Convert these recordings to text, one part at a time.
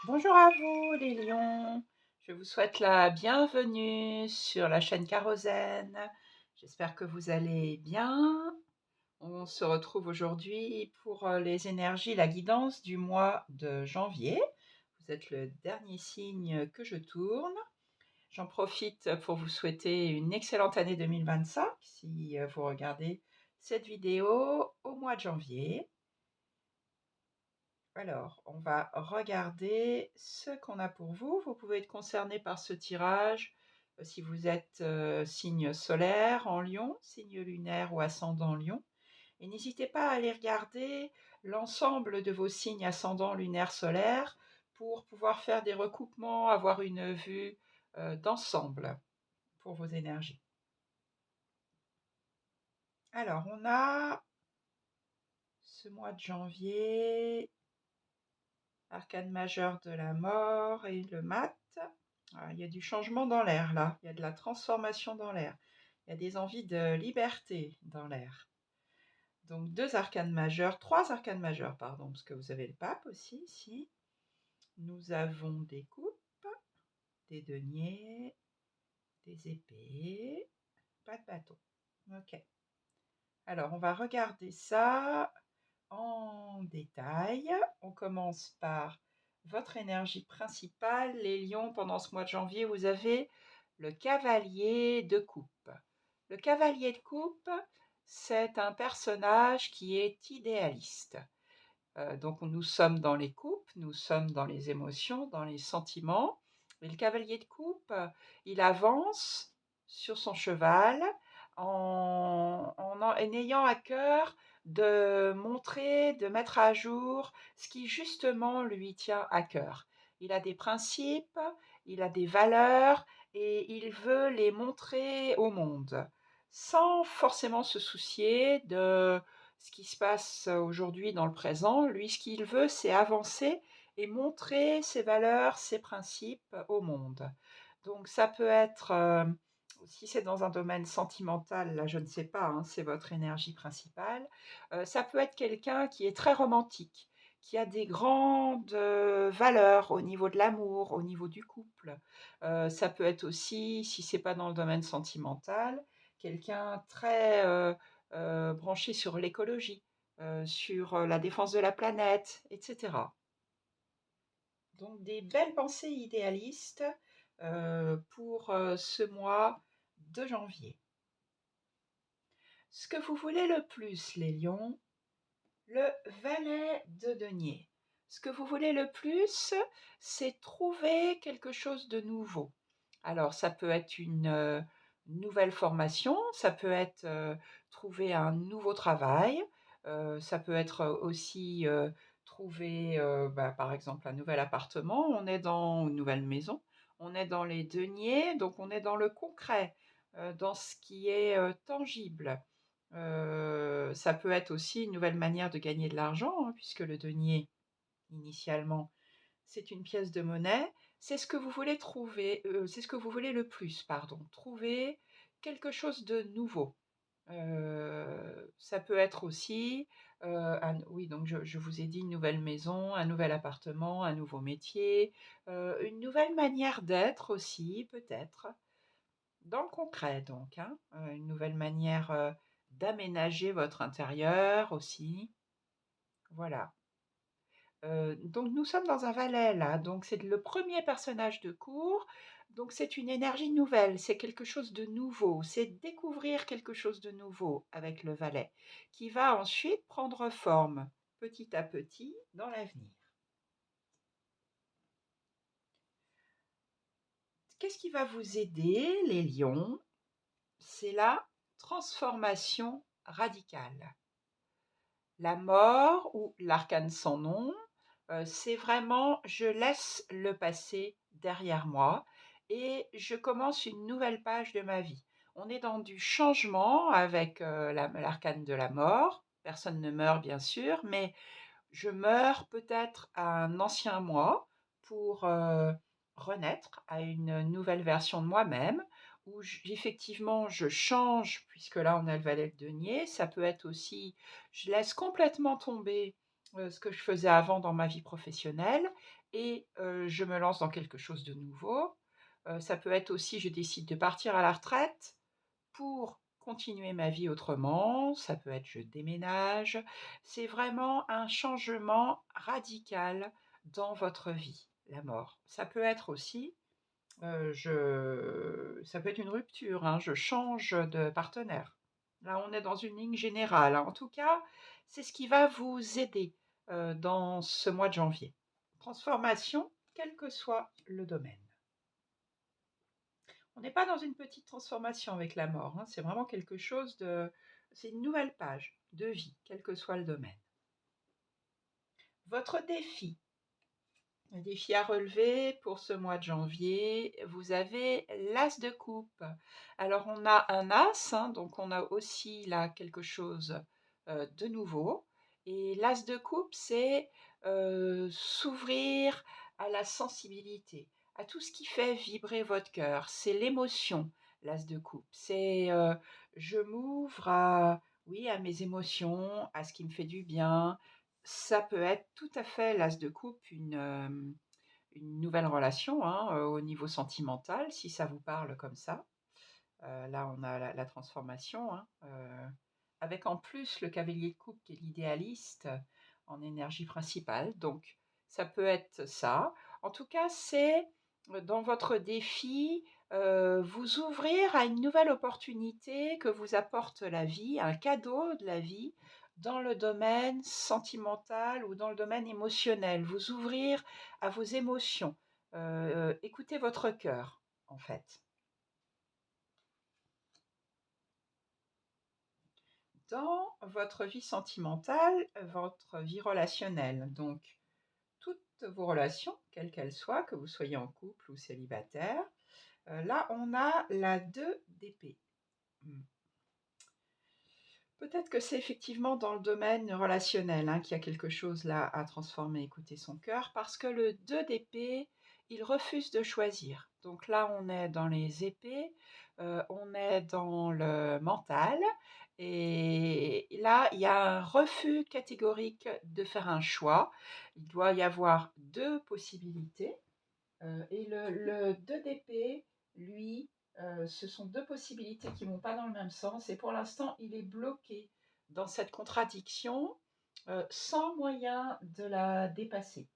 Bonjour à vous les lions, je vous souhaite la bienvenue sur la chaîne Kérosène. J'espère que vous allez bien. On se retrouve aujourd'hui pour les énergies, la guidance du mois de janvier. Vous êtes le dernier signe que je tourne. J'en profite pour vous souhaiter une excellente année 2025 si vous regardez cette vidéo au mois de janvier. Alors, on va regarder ce qu'on a pour vous. Vous pouvez être concerné par ce tirage si vous êtes signe solaire en Lion, signe lunaire ou ascendant Lion. Et n'hésitez pas à aller regarder l'ensemble de vos signes ascendant lunaire solaire pour pouvoir faire des recoupements, avoir une vue d'ensemble pour vos énergies. Alors, on a ce mois de janvier, arcane majeur de la mort et le mat. Ah, il y a du changement dans l'air là, il y a de la transformation dans l'air, il y a des envies de liberté dans l'air. Donc deux arcanes majeurs, trois arcanes majeurs, pardon, parce que vous avez le pape aussi ici. Nous avons des coupes, des deniers, des épées, pas de bâton. Ok. Alors on va regarder ça en détail. On commence par votre énergie principale. Les lions, pendant ce mois de janvier, vous avez le cavalier de coupe. Le cavalier de coupe, c'est un personnage qui est idéaliste. Donc nous sommes dans les coupes, nous sommes dans les émotions, dans les sentiments. Et le cavalier de coupe, il avance sur son cheval en ayant à cœur de montrer, de mettre à jour ce qui justement lui tient à cœur. Il a des principes, il a des valeurs et il veut les montrer au monde sans forcément se soucier de ce qui se passe aujourd'hui dans le présent. Lui, ce qu'il veut, c'est avancer et montrer ses valeurs, ses principes au monde. Donc ça peut être, si c'est dans un domaine sentimental, là je ne sais pas, hein, c'est votre énergie principale, ça peut être quelqu'un qui est très romantique, qui a des grandes valeurs au niveau de l'amour, au niveau du couple. Ça peut être aussi, si c'est pas dans le domaine sentimental, quelqu'un très branché sur l'écologie, sur la défense de la planète, etc. Donc des belles pensées idéalistes pour ce mois de janvier. Ce que vous voulez le plus, les lions, le valet de denier. Ce que vous voulez le plus, c'est trouver quelque chose de nouveau. Alors, ça peut être une nouvelle formation, ça peut être trouver un nouveau travail, ça peut être aussi trouver, par exemple, un nouvel appartement. On est dans une nouvelle maison, on est dans les deniers, donc on est dans le concret, dans ce qui est tangible. Ça peut être aussi une nouvelle manière de gagner de l'argent, hein, puisque le denier, initialement, c'est une pièce de monnaie. C'est ce que vous voulez trouver, c'est ce que vous voulez le plus, pardon. Trouver quelque chose de nouveau. Ça peut être aussi, oui, donc je vous ai dit une nouvelle maison, un nouvel appartement, un nouveau métier, une nouvelle manière d'être aussi, peut-être. Dans le concret donc, hein, une nouvelle manière, d'aménager votre intérieur aussi. Voilà. Donc nous sommes dans un valet là, donc c'est le premier personnage de cour, donc c'est une énergie nouvelle, c'est quelque chose de nouveau, c'est découvrir quelque chose de nouveau avec le valet, qui va ensuite prendre forme petit à petit dans l'avenir. Qu'est-ce qui va vous aider les lions? C'est la transformation radicale. La mort ou l'arcane sans nom, c'est vraiment je laisse le passé derrière moi et je commence une nouvelle page de ma vie. On est dans du changement avec l'arcane de la mort. Personne ne meurt bien sûr, mais je meurs peut-être à un ancien moi pour renaître à une nouvelle version de moi-même, où effectivement je change, puisque là on a le valet de denier. Ça peut être aussi, je laisse complètement tomber ce que je faisais avant dans ma vie professionnelle et je me lance dans quelque chose de nouveau. Ça peut être aussi, je décide de partir à la retraite pour continuer ma vie autrement, ça peut être je déménage. C'est vraiment un changement radical dans votre vie, la mort. Ça peut être aussi, ça peut être une rupture, hein, je change de partenaire. Là, on est dans une ligne générale, hein. En tout cas, c'est ce qui va vous aider, dans ce mois de janvier. Transformation, quel que soit le domaine. On n'est pas dans une petite transformation avec la mort, hein, c'est vraiment quelque chose de c'est une nouvelle page de vie, quel que soit le domaine. Votre défi, le défi à relever pour ce mois de janvier, vous avez l'as de coupe. Alors on a un as, hein, donc on a aussi là quelque chose, de nouveau et l'as de coupe, c'est, s'ouvrir à la sensibilité, à tout ce qui fait vibrer votre cœur. C'est l'émotion, l'as de coupe. C'est, je m'ouvre à oui, à mes émotions, à ce qui me fait du bien, ça peut être tout à fait l'as de coupe, une nouvelle relation, hein, au niveau sentimental, si ça vous parle comme ça. Là, on a la transformation, hein, avec en plus le cavalier de coupe qui est l'idéaliste en énergie principale. Donc, ça peut être ça. En tout cas, c'est dans votre défi, vous ouvrir à une nouvelle opportunité que vous apporte la vie, un cadeau de la vie dans le domaine sentimental ou dans le domaine émotionnel. Vous ouvrir à vos émotions, écouter votre cœur, en fait. Dans votre vie sentimentale, votre vie relationnelle, donc toutes vos relations, quelles qu'elles soient, que vous soyez en couple ou célibataire, là on a la 2 d'épée. Mmh. Peut-être que c'est effectivement dans le domaine relationnel, hein, qu'il y a quelque chose là à transformer, écouter son cœur, parce que le 2 d'épée, il refuse de choisir. Donc là, on est dans les épées, on est dans le mental, et là, il y a un refus catégorique de faire un choix. Il doit y avoir 2 possibilités. Et le 2 d'épée, lui, ce sont 2 possibilités qui ne vont pas dans le même sens et pour l'instant, il est bloqué dans cette contradiction, sans moyen de la dépasser.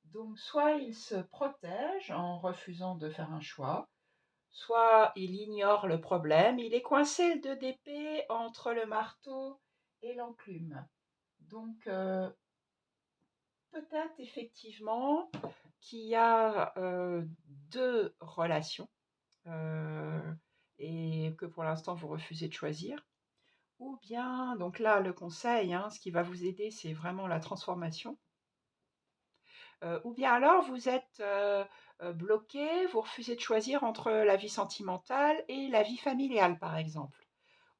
Donc soit il se protège en refusant de faire un choix, soit il ignore le problème, il est coincé le 2 d'épée entre le marteau et l'enclume. Donc peut-être effectivement qu'il y a, 2 relations, heu et que pour l'instant vous refusez de choisir. Ou bien donc là, le conseil, hein, ce qui va vous aider, c'est vraiment la transformation. Ou bien alors vous êtes, bloqué, vous refusez de choisir entre la vie sentimentale et la vie familiale, par exemple,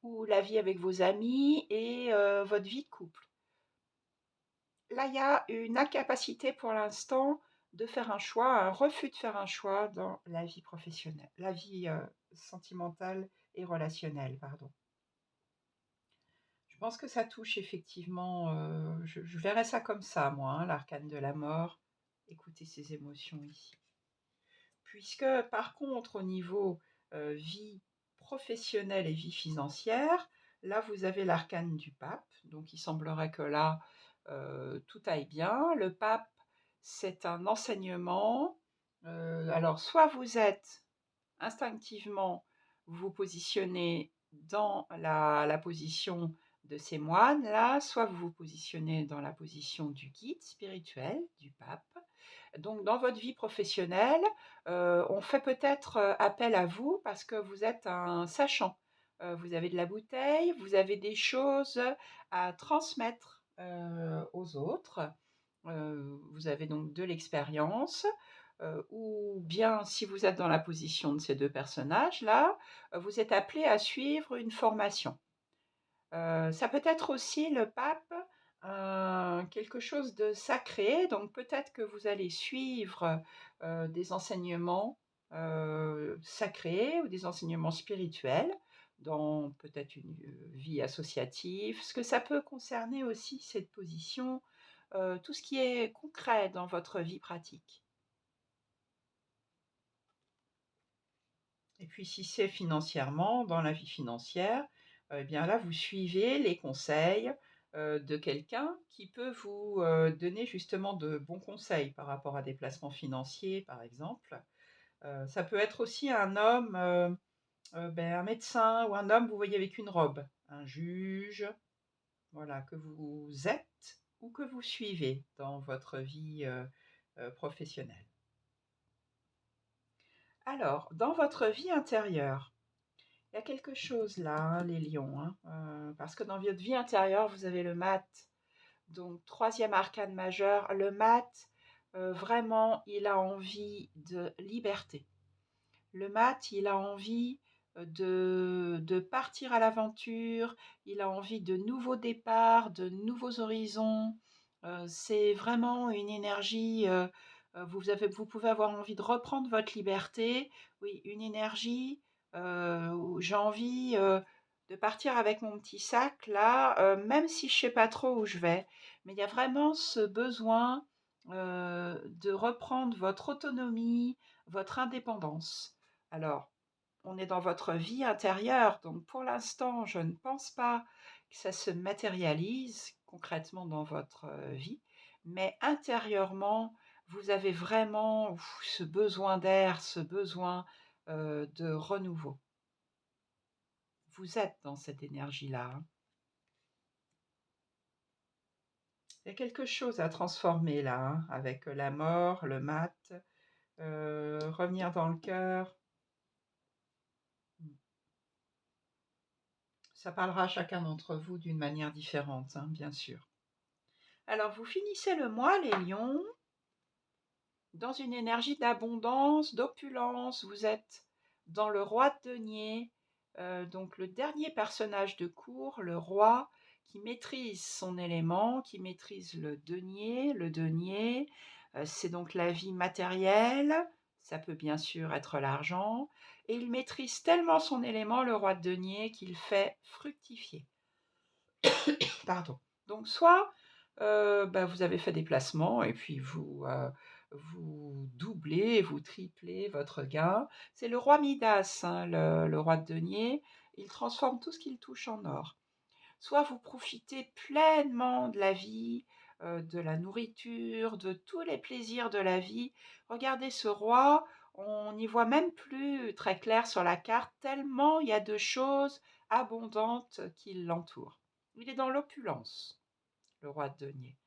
ou la vie avec vos amis et votre vie de couple. Là, il y a une incapacité pour l'instant de faire un choix, un refus de faire un choix dans la vie professionnelle, la vie, sentimentale et relationnelle, pardon. Je pense que ça touche effectivement, je verrais ça comme ça moi, hein, l'arcane de la mort, écouter ses émotions ici. Puisque par contre au niveau, vie professionnelle et vie financière, là vous avez l'arcane du pape, donc il semblerait que là, tout aille bien. Le pape, c'est un enseignement, alors soit vous êtes instinctivement, vous vous positionnez dans la position de ces moines-là, soit vous vous positionnez dans la position du guide spirituel, du pape. Donc dans votre vie professionnelle, on fait peut-être, appel à vous parce que vous êtes un sachant. Vous avez de la bouteille, vous avez des choses à transmettre, aux autres. Vous avez donc de l'expérience, ou bien si vous êtes dans la position de ces 2 personnages-là, vous êtes appelé à suivre une formation. Ça peut être aussi le pape, quelque chose de sacré, donc peut-être que vous allez suivre, des enseignements, sacrés ou des enseignements spirituels dans peut-être une, vie associative. Ce que ça peut concerner aussi cette position, tout ce qui est concret dans votre vie pratique. Et puis si c'est financièrement, dans la vie financière, eh bien là, vous suivez les conseils, de quelqu'un qui peut vous, donner justement de bons conseils par rapport à des placements financiers, par exemple. Ça peut être aussi un homme, un médecin ou un homme, vous voyez, avec une robe, un juge, voilà, que vous êtes ou que vous suivez dans votre vie, professionnelle. Alors, dans votre vie intérieure, il y a quelque chose là, hein, les lions, hein, parce que dans votre vie intérieure, vous avez le mat, donc troisième arcane majeur. Le mat, vraiment, il a envie de liberté. Le mat, il a envie de partir à l'aventure, il a envie de nouveaux départs, de nouveaux horizons. C'est vraiment une énergie, vous pouvez avoir envie de reprendre votre liberté. Oui, une énergie, où j'ai envie, de partir avec mon petit sac là, même si je sais pas trop où je vais. Mais il y a vraiment ce besoin, de reprendre votre autonomie, votre indépendance. Alors, on est dans votre vie intérieure, donc pour l'instant, je ne pense pas que ça se matérialise concrètement dans votre vie, mais intérieurement, vous avez vraiment ce besoin d'air, ce besoin de renouveau. Vous êtes dans cette énergie-là, hein. Il y a quelque chose à transformer là, hein, avec la mort, le mat, revenir dans le cœur. Ça parlera à chacun d'entre vous d'une manière différente, hein, bien sûr. Alors, vous finissez le mois, les lions, dans une énergie d'abondance, d'opulence. Vous êtes dans le roi de denier, donc le dernier personnage de cour, le roi qui maîtrise son élément, qui maîtrise le denier. Le denier, c'est donc la vie matérielle, ça peut bien sûr être l'argent, et il maîtrise tellement son élément, le roi de denier, qu'il fait fructifier. Pardon. Donc soit, vous avez fait des placements et puis vous doublez, vous triplez votre gain. C'est le roi Midas, hein, le roi de denier, il transforme tout ce qu'il touche en or. Soit vous profitez pleinement de la vie, de la nourriture, de tous les plaisirs de la vie. Regardez ce roi, on n'y voit même plus très clair sur la carte tellement il y a de choses abondantes qui l'entourent. Il est dans l'opulence, le roi de denier,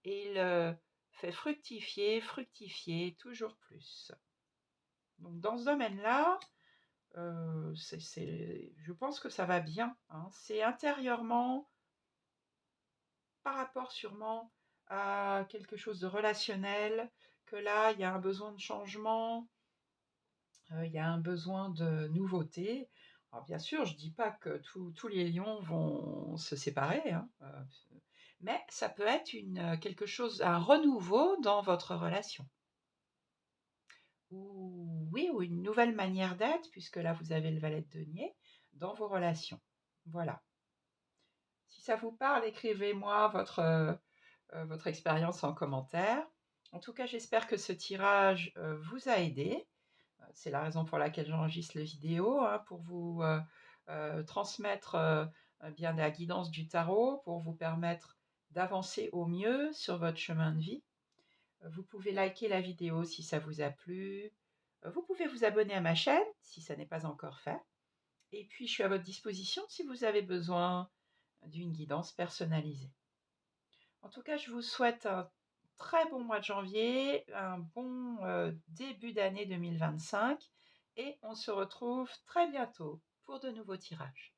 et il fait fructifier, fructifier toujours plus. Donc dans ce domaine-là, je pense que ça va bien, hein. C'est intérieurement, par rapport sûrement à quelque chose de relationnel, que là, il y a un besoin de changement, il y a un besoin de nouveauté. Alors bien sûr, je ne dis pas que tous les lions vont se séparer, hein, mais ça peut être quelque chose, un renouveau dans votre relation. Ou oui, ou une nouvelle manière d'être, puisque là, vous avez le valet de denier, dans vos relations. Voilà. Si ça vous parle, écrivez-moi votre expérience en commentaire. En tout cas, j'espère que ce tirage vous a aidé. C'est la raison pour laquelle j'enregistre la vidéo, hein, pour vous transmettre bien la guidance du tarot, pour vous permettre d'avancer au mieux sur votre chemin de vie. Vous pouvez liker la vidéo si ça vous a plu. Vous pouvez vous abonner à ma chaîne si ça n'est pas encore fait. Et puis, je suis à votre disposition si vous avez besoin d'une guidance personnalisée. En tout cas, je vous souhaite un très bon mois de janvier, un bon début d'année 2025 et on se retrouve très bientôt pour de nouveaux tirages.